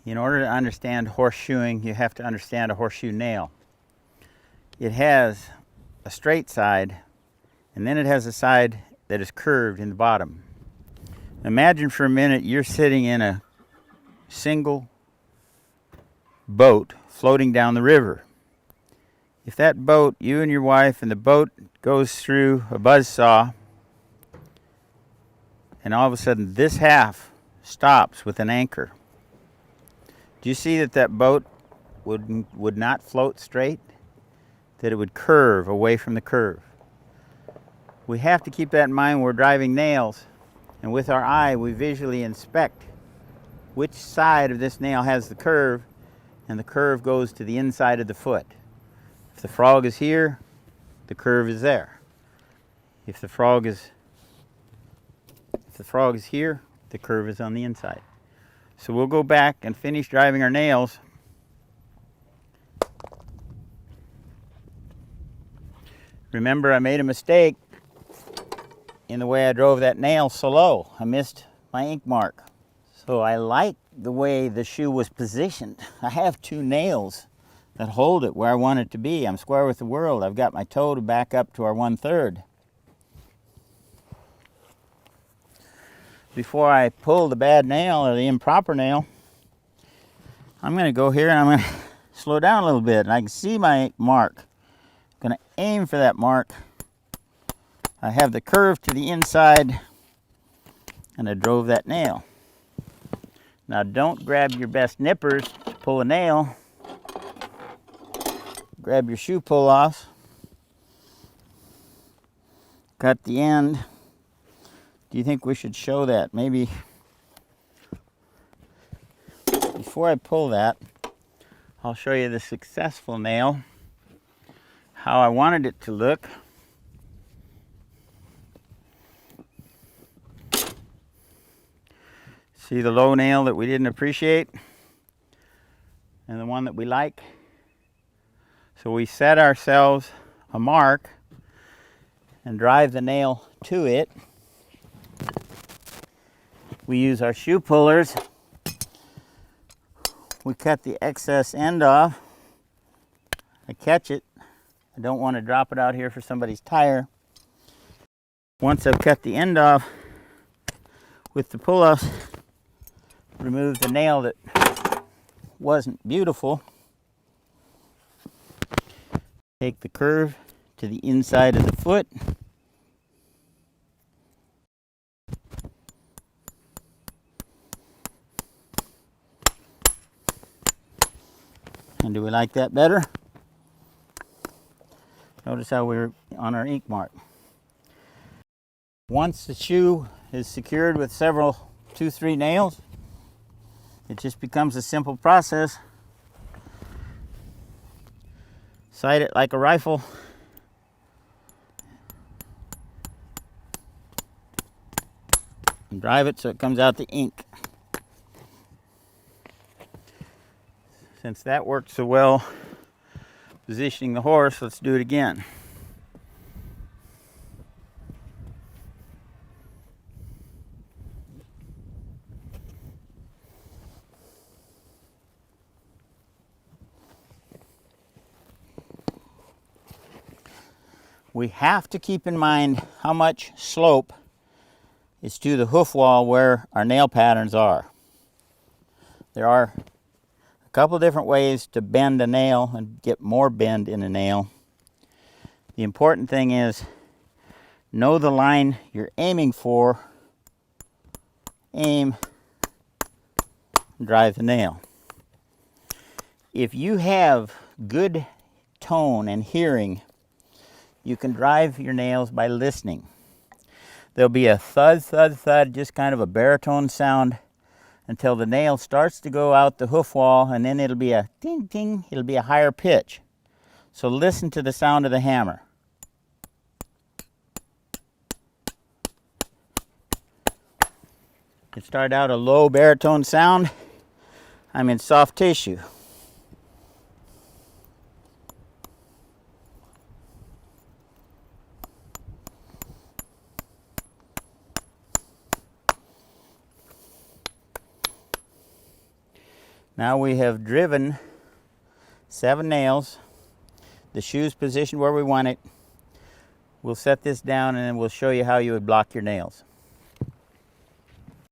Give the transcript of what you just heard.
In order to understand horseshoeing, you have to understand a horseshoe nail. It has a straight side, and then it has a side that is curved in the bottom. Imagine for a minute you're sitting in a single boat floating down the river. If that boat, you and your wife, and the boat goes through a buzzsaw, and all of a sudden this half stops with an anchor, do you see that that boat would not float straight? That it would curve away from the curve. We have to keep that in mind when we're driving nails, and with our eye we visually inspect which side of this nail has the curve, and the curve goes to the inside of the foot. If the frog is here, the curve is there. If the frog is here, the curve is on the inside. So we'll go back and finish driving our nails. Remember, I made a mistake in the way I drove that nail so low. I missed my ink mark. So I like the way the shoe was positioned. I have two nails that hold it where I want it to be. I'm square with the world. I've got my toe to back up to our 1/3. Before I pull the bad nail or the improper nail, I'm going to go here and I'm going to slow down a little bit, and I can see my mark. I'm going to aim for that mark. I have the curve to the inside, and I drove that nail. Now don't grab your best nippers to pull a nail. Grab your shoe pull-offs. Cut the end. Do you think we should show that? Maybe before I pull that, I'll show you the successful nail, how I wanted it to look. See the low nail that we didn't appreciate and the one that we like? So we set ourselves a mark and drive the nail to it. We use our shoe pullers. We cut the excess end off. I catch it. I don't want to drop it out here for somebody's tire. Once I've cut the end off with the pull-offs, remove the nail that wasn't beautiful. Take the curve to the inside of the foot. And do we like that better? Notice how we're on our ink mark. Once the shoe is secured with several 2-3 nails, it just becomes a simple process. Sight it like a rifle. And drive it so it comes out the ink. Since that worked so well positioning the horse, let's do it again. We have to keep in mind how much slope is to the hoof wall where our nail patterns are. There are a couple different ways to bend a nail and get more bend in a nail. The important thing is know the line you're aiming for, aim, and drive the nail. If you have good tone and hearing, you can drive your nails by listening. There'll be a thud, thud, thud, just kind of a baritone sound until the nail starts to go out the hoof wall, and then it'll be a ding, ding, it'll be a higher pitch. So listen to the sound of the hammer. It started out a low baritone sound. I'm in soft tissue. Now we have driven 7 nails. The shoe's positioned where we want it. We'll set this down and then we'll show you how you would block your nails.